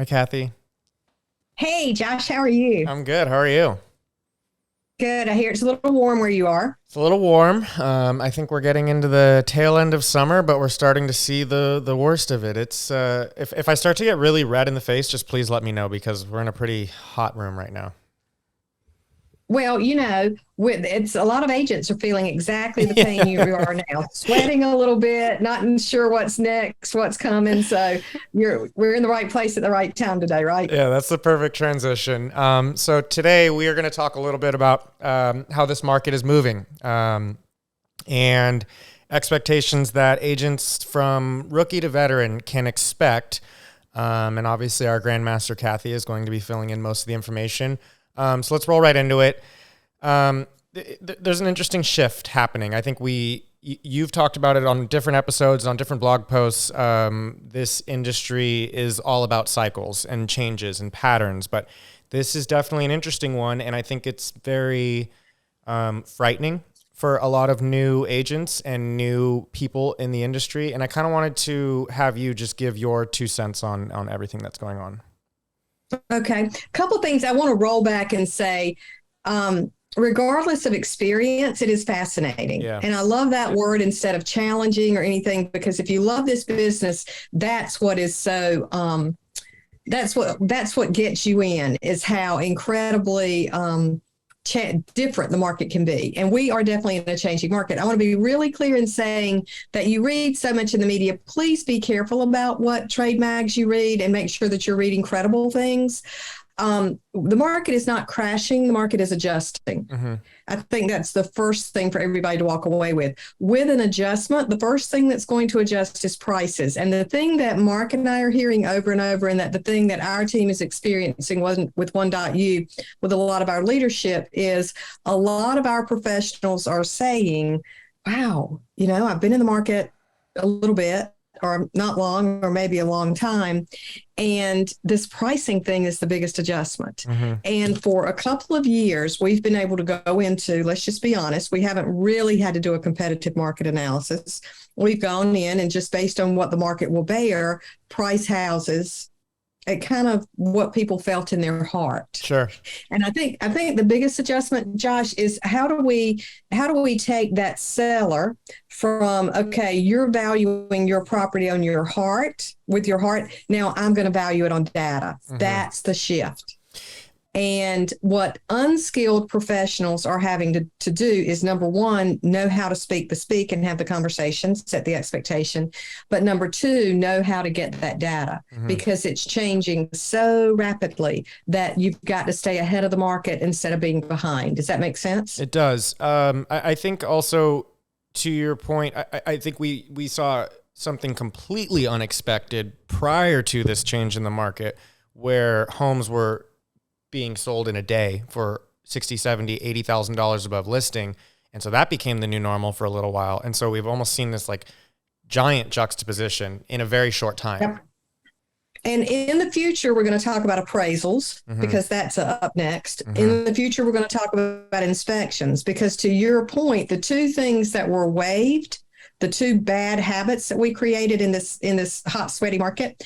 Hi, Kathy. Hey, Josh, how are you? I'm good. How are you? Good. I hear it's a little warm where you are. It's a little warm. I think we're getting into the tail end of summer, but we're starting to see the worst of it. It's if I start to get really red in the face, just please let me know because we're in a pretty hot room right now. Well, it's a lot of agents are feeling exactly the pain you are now, sweating a little bit, not sure what's next, what's coming. So we're in the right place at the right time today, right? Yeah, that's the perfect transition. So today we are going to talk a little bit about how this market is moving and expectations that agents from rookie to veteran can expect. And obviously, our Grandmaster Kathy is going to be filling in most of the information. So let's roll right into it. There's an interesting shift happening. I think you've talked about it on different episodes, on different blog posts. This industry is all about cycles and changes and patterns, but this is definitely an interesting one. And I think it's very frightening for a lot of new agents and new people in the industry. And I kind of wanted to have you just give your 2 cents on everything that's going on. Okay. A couple of things I want to roll back and say, regardless of experience, it is fascinating. Yeah. And I love that word instead of challenging or anything, because if you love this business, that's what is so that's what gets you in, is how incredibly different the market can be. And we are definitely in a changing market. I want to be really clear in saying that you read so much in the media. Please be careful about what trade mags you read and make sure that you're reading credible things. The market is not crashing. The market is adjusting. Mm-hmm. I think that's the first thing for everybody to walk away with. With an adjustment, the first thing that's going to adjust is prices. And the thing that Mark and I are hearing over and over, and that the thing that our team is experiencing wasn't with One.U, with a lot of our leadership, is a lot of our professionals are saying, wow, I've been in the market a little bit, or not long, or maybe a long time. And this pricing thing is the biggest adjustment. Mm-hmm. And for a couple of years, we've been able to go into, let's just be honest, we haven't really had to do a competitive market analysis. We've gone in and just based on what the market will bear, price houses at kind of what people felt in their heart. Sure. And I think the biggest adjustment, Josh, is how do we take that seller from, okay, you're valuing your property on your heart, with your heart. Now I'm going to value it on data. Mm-hmm. That's the shift. And what unskilled professionals are having to do is, number one, know how to speak the speak and have the conversation, set the expectation. But number two, know how to get that data, Mm-hmm. because it's changing so rapidly that you've got to stay ahead of the market instead of being behind. Does that make sense? It does. I think also, to your point, I think we saw something completely unexpected prior to this change in the market, where homes were being sold in a day for 60, 70, $80,000 above listing. And so that became the new normal for a little while. And so we've almost seen this like giant juxtaposition in a very short time. Yep. And in the future, we're going to talk about appraisals, Mm-hmm. because that's up next. Mm-hmm. In the future, we're going to talk about inspections, because to your point, the two things that were waived, the two bad habits that we created in this hot, sweaty market,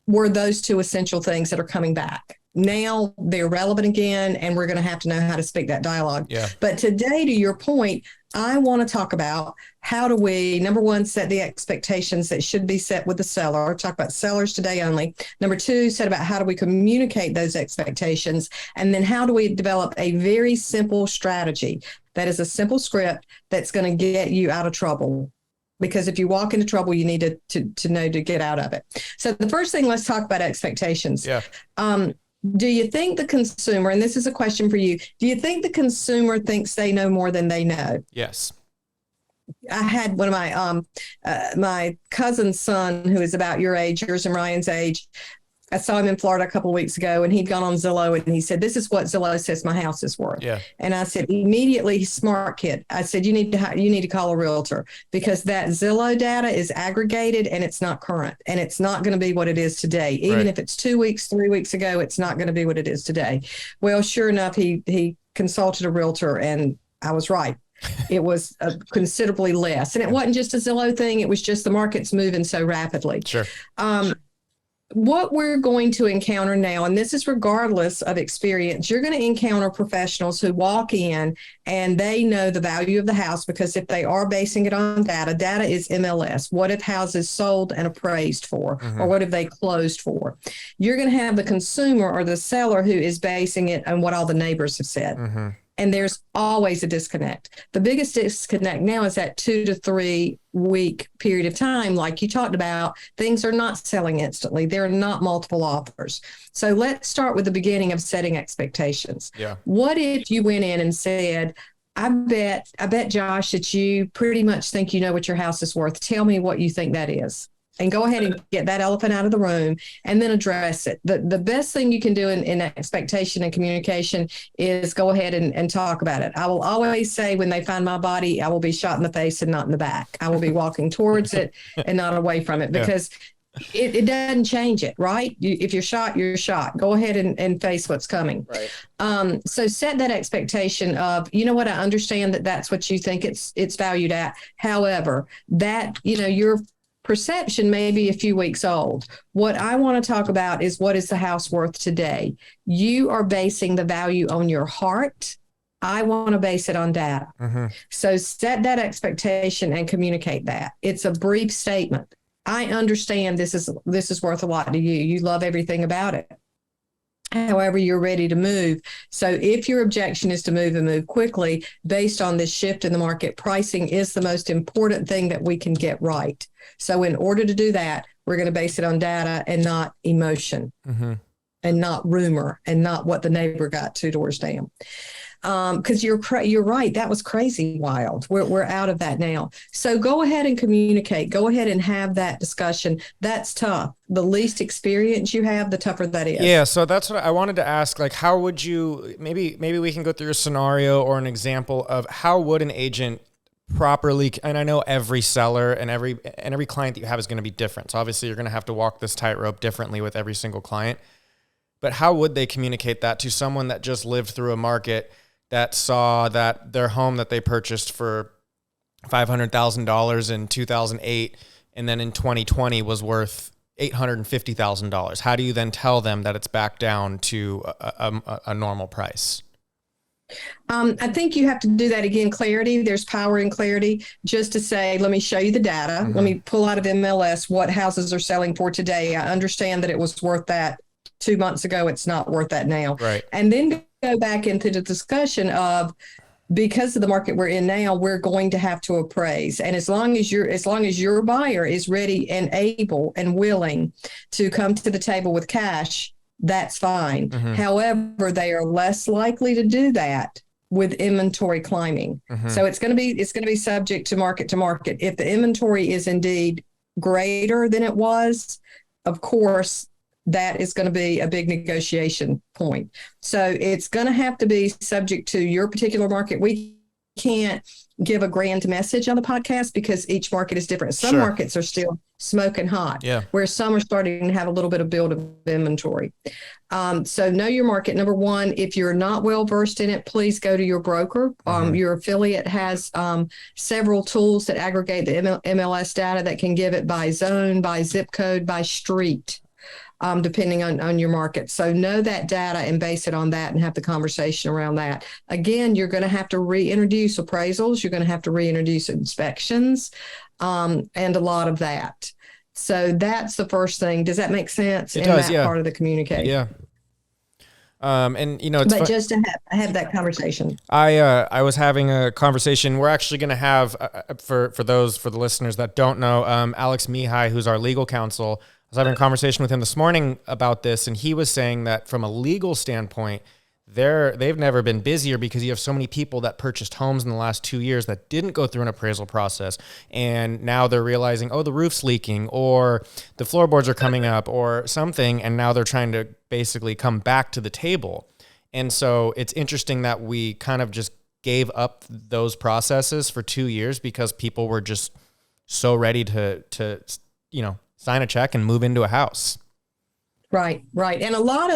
were those two essential things that are coming back. Now they're relevant again, and we're going to have to know how to speak that dialogue. Yeah. But today, to your point, I want to talk about how do we, number one, set the expectations that should be set with the seller. Talk about sellers today only. Number two, set about how do we communicate those expectations. And then how do we develop a very simple strategy that is a simple script that's going to get you out of trouble. Because if you walk into trouble, you need to know to get out of it. So the first thing, let's talk about expectations. Yeah. Do you think the consumer, and this is a question for you, do you think the consumer thinks they know more than they know? Yes. I had one of my cousin's son, who is about your age, yours and Ryan's age. I saw him in Florida a couple of weeks ago, and he'd gone on Zillow, and he said, "This is what Zillow says my house is worth." Yeah. And I said, immediately, smart kid. I said, you need to call a realtor, because that Zillow data is aggregated and it's not current, and it's not going to be what it is today. Even Right. if it's 2 weeks, 3 weeks ago, it's not going to be what it is today. Well, sure enough, he consulted a realtor, and I was right. It was considerably less, and it wasn't just a Zillow thing. It was just the market's moving so rapidly. Sure. what we're going to encounter now, and this is regardless of experience, you're going to encounter professionals who walk in and they know the value of the house, because if they are basing it on data, data is MLS. What if houses sold and appraised for, or what if they closed for? You're going to have the consumer or the seller who is basing it on what all the neighbors have said. And there's always a disconnect. The biggest disconnect now is that 2 to 3 week period of time. Like you talked about, things are not selling instantly. There are not multiple offers. So let's start with the beginning of setting expectations. Yeah. What if you went in and said, I bet, Josh, that you pretty much think you know what your house is worth. Tell me what you think that is. And go ahead and get that elephant out of the room and then address it. The best thing you can do in expectation and communication is go ahead and talk about it. I will always say, when they find my body, I will be shot in the face and not in the back. I will be walking towards it and not away from it, because it doesn't change it, right? If you're shot, you're shot. Go ahead and face what's coming. Right. So set that expectation of, you know what, I understand that that's what you think it's valued at. However, that, your perception may be a few weeks old. What I want to talk about is, what is the house worth today? You are basing the value on your heart. I want to base it on data. So set that expectation and communicate that. It's a brief statement. I understand this is worth a lot to you. You love everything about it. However, you're ready to move. So if your objection is to move and move quickly based on this shift in the market, pricing is the most important thing that we can get right. So in order to do that, we're going to base it on data and not emotion, and not rumor, and not what the neighbor got 2 doors down. Because you're right. That was crazy wild. We're out of that now. So go ahead and communicate. Go ahead and have that discussion. That's tough. The least experience you have, the tougher that is. Yeah. So that's what I wanted to ask. Like, how would you, maybe we can go through a scenario or an example of how would an agent properly, and I know every seller and every client that you have is going to be different. So obviously you're going to have to walk this tightrope differently with every single client. But how would they communicate that to someone that just lived through a market that saw that their home that they purchased for $500,000 in 2008 and then in 2020 was worth $850,000? How do you then tell them that it's back down to a normal price? I think you have to do that again. Clarity. There's power in clarity. Just to say, let me show you the data. Let me pull out of MLS what houses are selling for today. I understand that it was worth that 2 months ago. It's not worth that now. Right. And then go back into the discussion of, because of the market we're in now, we're going to have to appraise. And as long as your buyer is ready and able and willing to come to the table with cash, that's fine. However, they are less likely to do that with inventory climbing. So it's going to be subject to market. If the inventory is indeed greater than it was, of course, that is going to be a big negotiation point. So it's going to have to be subject to your particular market. We can't give a grand message on the podcast because each market is different. Some markets are still smoking hot, where some are starting to have a little bit of build of inventory. So know your market. Number one, if you're not well versed in it, please go to your broker. Your affiliate has several tools that aggregate the MLS data that can give it by zone, by zip code, by street. Depending on your market. So know that data and base it on that and have the conversation around that. Again, you're going to have to reintroduce appraisals. You're going to have to reintroduce inspections and a lot of that. So that's the first thing. Does that make sense? It does, that part of the communication? Yeah. And it's just to have that conversation. I was having a conversation. We're actually going to have for the listeners that don't know, Alex Mihai, who's our legal counsel. I was having a conversation with him this morning about this, and he was saying that from a legal standpoint, they've never been busier because you have so many people that purchased homes in the last 2 years that didn't go through an appraisal process, and now they're realizing, oh, the roof's leaking, or the floorboards are coming up, or something, and now they're trying to basically come back to the table. And so it's interesting that we kind of just gave up those processes for 2 years because people were just so ready to sign a check and move into a house. Right, right. And a lot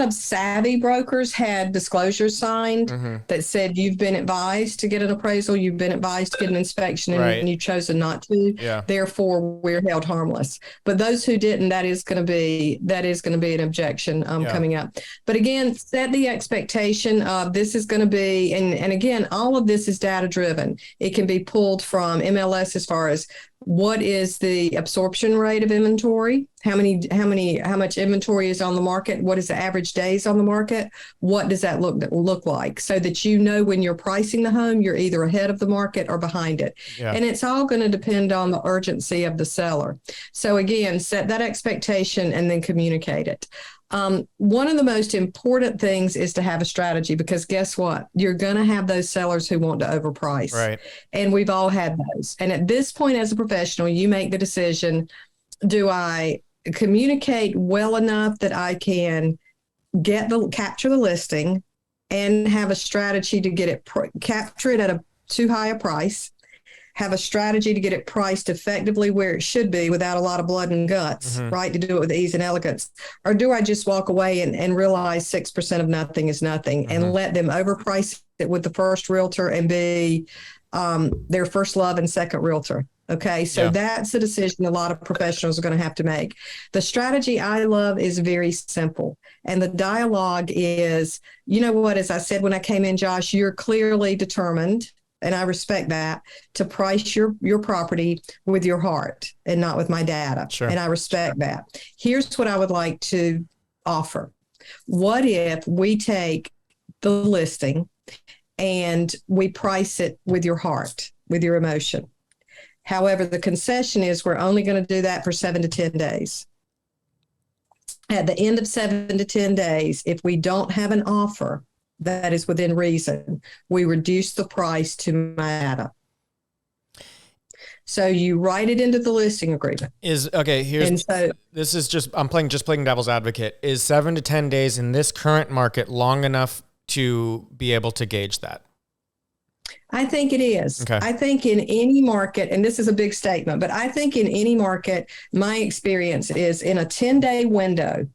of savvy brokers had disclosures signed that said you've been advised to get an appraisal, you've been advised to get an inspection, Right. and you've chosen not to. Yeah. Therefore, we're held harmless. But those who didn't, that is going to be an objection Yeah. coming up. But again, set the expectation of this is going to be, and again, all of this is data driven. It can be pulled from MLS as far as what is the absorption rate of inventory? How much inventory is on the market? What is the average days on the market? What does that look like? So that you know when you're pricing the home, you're either ahead of the market or behind it. Yeah. And it's all going to depend on the urgency of the seller. So again, set that expectation and then communicate it. One of the most important things is to have a strategy, because guess what? You're going to have those sellers who want to overprice. Right. And we've all had those. And at this point, as a professional, you make the decision, do I communicate well enough that I can capture the listing and have a strategy to get it, capture it at a too high a price, have a strategy to get it priced effectively where it should be without a lot of blood and guts, right? To do it with ease and elegance. Or do I just walk away and realize 6% of nothing is nothing and let them overprice it with the first realtor and be their first love and second realtor? Okay, so that's a decision a lot of professionals are going to have to make. The strategy I love is very simple. And the dialogue is, you know what, as I said when I came in, Josh, you're clearly determined, and I respect that, to price your property with your heart and not with my data. Sure. And I respect that. Here's what I would like to offer. What if we take the listing and we price it with your heart, with your emotion? However, the concession is we're only going to do that for 7 to 10 days. At the end of 7 to 10 days, if we don't have an offer that is within reason, we reduce the price to my data. So you write it into the listing agreement. I'm playing devil's advocate. Is 7 to 10 days in this current market long enough to be able to gauge that? I think it is. Okay. I think in any market, and this is a big statement, but I think in any market, my experience is in a 10-day window,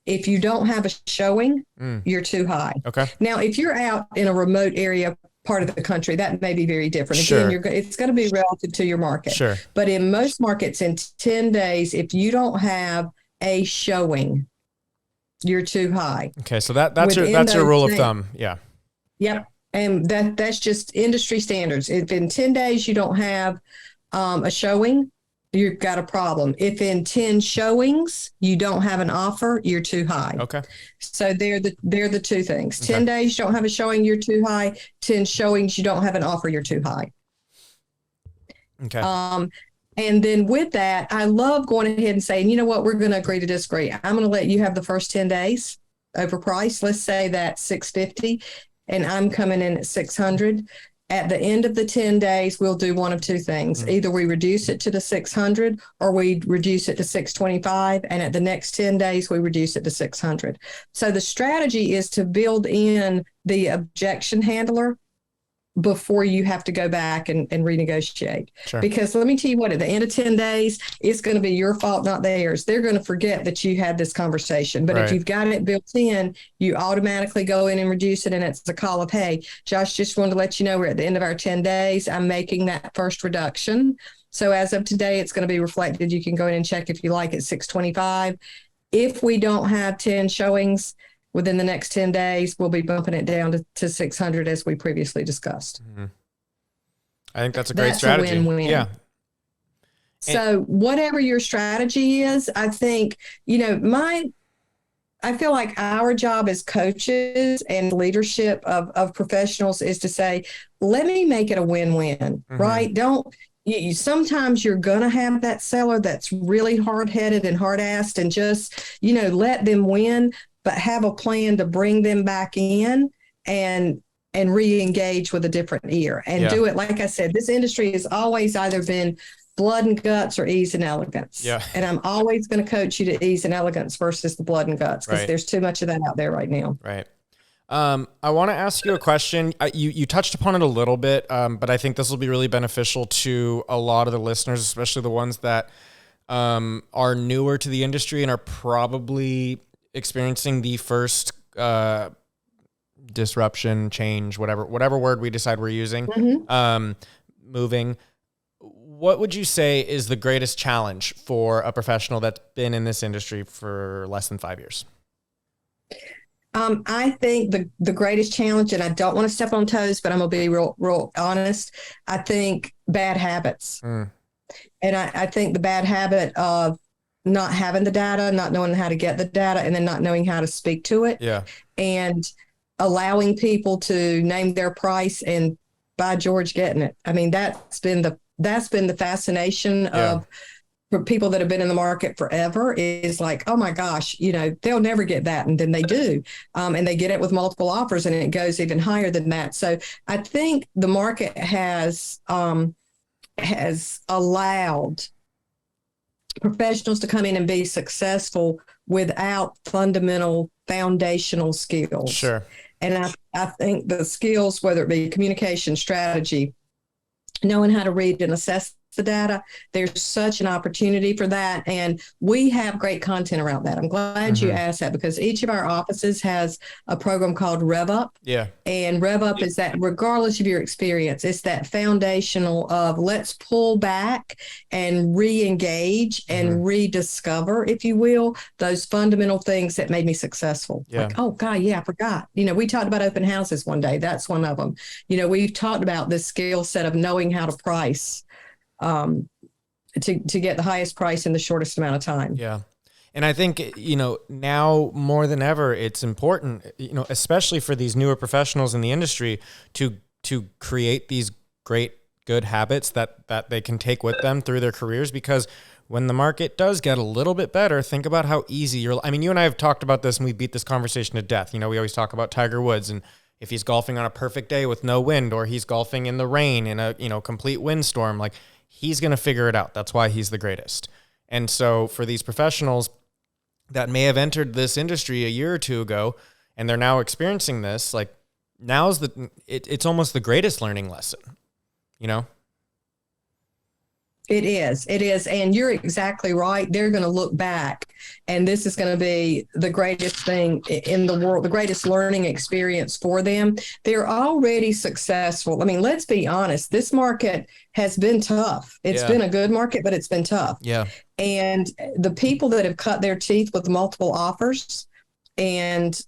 if you don't have a showing, you're too high. Okay. Now, if you're out in a remote area, part of the country, that may be very different. Sure. Again, it's going to be relative to your market. Sure. But in most markets, in 10 days, if you don't have a showing, you're too high. Okay, so that's your rule of thumb. Yeah. Yep. And that's just industry standards. If in 10 days you don't have a showing, you've got a problem. If in 10 showings you don't have an offer, you're too high. Okay. So they're the two things. Okay. 10 days you don't have a showing, you're too high. 10 showings you don't have an offer, you're too high. Okay. And then with that, I love going ahead and saying, you know what, we're going to agree to disagree. I'm going to let you have the first 10 days overpriced. Let's say that's $650. And I'm coming in at $600. At the end of the 10 days, we'll do one of two things. Either we reduce it to the $600 or we reduce it to $625. And at the next 10 days, we reduce it to $600. So the strategy is to build in the objection handler before you have to go back and renegotiate. Sure. Because let me tell you what, at the end of 10 days, it's going to be your fault, not theirs. They're going to forget that you had this conversation. But Right. if you've got it built in, you automatically go in and reduce it. And it's a call of, hey, Josh, just wanted to let you know we're at the end of our 10 days. I'm making that first reduction. So as of today, it's going to be reflected. You can go in and check if you like at $625. If we don't have 10 showings within the next 10 days, we'll be bumping it down to $600 as we previously discussed. Mm-hmm. I think that's a great strategy. A win-win. Yeah. So whatever your strategy is, I think, I feel like our job as coaches and leadership of professionals is to say, let me make it a win-win, right? Sometimes you're going to have that seller that's really hard-headed and hard-assed and just, let them win, but have a plan to bring them back in and re-engage with a different ear and do it. Like I said, this industry has always either been blood and guts or ease and elegance. Yeah. And I'm always going to coach you to ease and elegance versus the blood and guts because there's too much of that out there right now. Right. I want to ask you a question. You touched upon it a little bit, but I think this will be really beneficial to a lot of the listeners, especially the ones that are newer to the industry and are probably experiencing the first disruption, change, whatever word we decide we're using, moving. What would you say is the greatest challenge for a professional that's been in this industry for less than 5 years? I think the greatest challenge, and I don't want to step on toes, but I'm gonna be real honest. I think bad habits, and I think the bad habit of not having the data, not knowing how to get the data, and then not knowing how to speak to it, and allowing people to name their price and by George getting it. I mean, that's been the fascination of for people that have been in the market forever, is like, oh my gosh, they'll never get that. And then they do. And they get it with multiple offers, and it goes even higher than that. So I think the market has allowed professionals to come in and be successful without fundamental foundational skills. Sure. And I think the skills, whether it be communication, strategy, knowing how to read and assess the data, there's such an opportunity for that. And we have great content around that. I'm glad you asked that, because each of our offices has a program called Rev Up. Yeah. And Rev Up is that, regardless of your experience, it's that foundational of let's pull back and re-engage and rediscover, if you will, those fundamental things that made me successful. Yeah. Like, oh God, yeah, I forgot. We talked about open houses one day. That's one of them. We've talked about this skill set of knowing how to price, to get the highest price in the shortest amount of time. Yeah. And I think, now more than ever, it's important, especially for these newer professionals in the industry, to create these great, good habits that they can take with them through their careers. Because when the market does get a little bit better, think about how easy you and I have talked about this, and we beat this conversation to death. We always talk about Tiger Woods, and if he's golfing on a perfect day with no wind, or he's golfing in the rain in a, complete windstorm, like, he's going to figure it out. That's why he's the greatest. And so for these professionals that may have entered this industry a year or two ago, and they're now experiencing this, like, now's it's almost the greatest learning lesson, It is. And you're exactly right. They're going to look back, and this is going to be the greatest thing in the world, the greatest learning experience for them. They're already successful. I mean, let's be honest. This market has been tough. It's been a good market, but it's been tough. Yeah. And the people that have cut their teeth with multiple offers and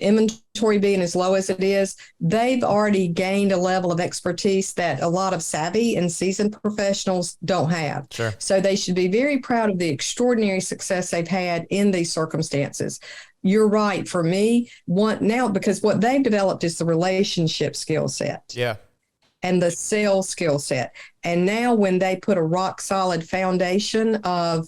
inventory being as low as it is, they've already gained a level of expertise that a lot of savvy and seasoned professionals don't have. Sure. So they should be very proud of the extraordinary success they've had in these circumstances. You're right. For me, because what they've developed is the relationship skill set. Yeah. And the sales skill set. And now when they put a rock solid foundation of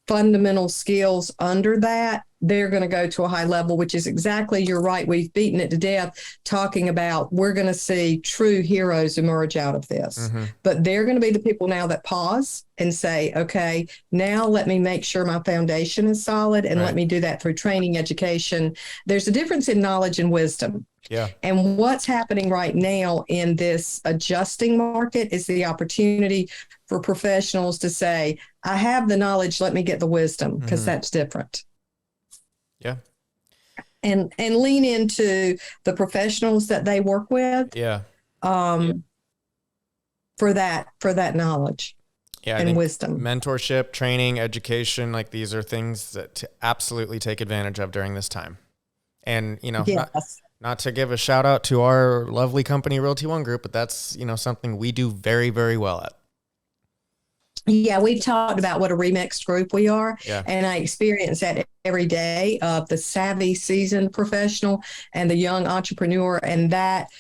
fundamental skills under that, they're going to go to a high level, which is exactly, you're right. We've beaten it to death talking about we're going to see true heroes emerge out of this. But they're going to be the people now that pause and say, okay, now let me make sure my foundation is solid, and let me do that through training, education. There's a difference in knowledge and wisdom. Yeah. And what's happening right now in this adjusting market is the opportunity for professionals to say, I have the knowledge, let me get the wisdom, because that's different. Yeah. And lean into the professionals that they work with. Yeah. For that knowledge. Yeah, and wisdom. Mentorship, training, education, like, these are things that to absolutely take advantage of during this time. And, not to give a shout out to our lovely company, Realty ONE Group, but that's, something we do very, very well at. Yeah, we've talked about what a remixed group we are. Yeah. And I experience that every day of the savvy, seasoned professional and the young entrepreneur. And that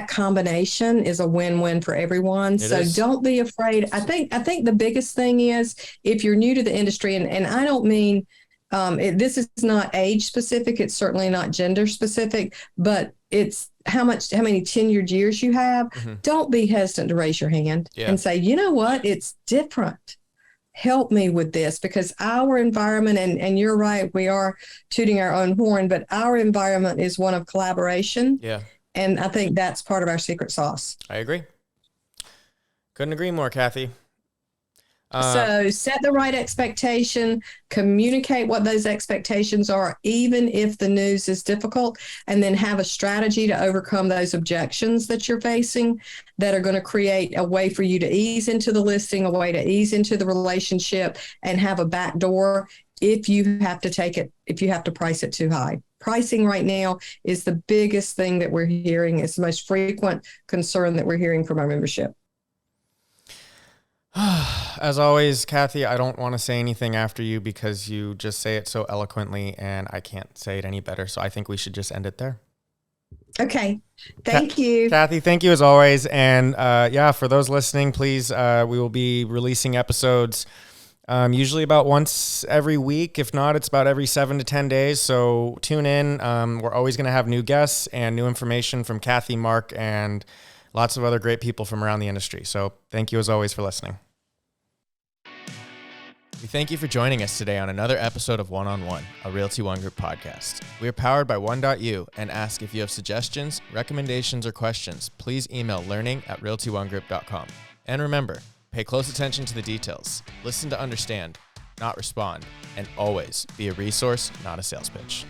combination is a win-win for everyone. So don't be afraid. I think the biggest thing is, if you're new to the industry, and I don't mean, this is not age specific. It's certainly not gender specific, but it's how many tenured years you have. Don't be hesitant to raise your hand and say, you know what? It's different. Help me with this, because our environment, and you're right, we are tooting our own horn, but our environment is one of collaboration. Yeah. And I think that's part of our secret sauce. I agree. Couldn't agree more, Kathy. So set the right expectation, communicate what those expectations are, even if the news is difficult, and then have a strategy to overcome those objections that you're facing that are going to create a way for you to ease into the listing, a way to ease into the relationship, and have a back door if you have to price it too high. Pricing right now is the biggest thing that we're hearing. It's the most frequent concern that we're hearing from our membership. As always, Kathy, I don't want to say anything after you because you just say it so eloquently and I can't say it any better. So I think we should just end it there. Okay. Thank you. Kathy, thank you as always. And for those listening, please, we will be releasing episodes usually about once every week. If not, it's about every 7 to 10 days. So tune in. We're always going to have new guests and new information from Kathy, Mark, and lots of other great people from around the industry. So thank you as always for listening. We thank you for joining us today on another episode of One on One, a Realty ONE Group podcast. We are powered by One.U and ask if you have suggestions, recommendations, or questions, please email learning@realtyonegroup.com. And remember, pay close attention to the details, listen to understand, not respond, and always be a resource, not a sales pitch.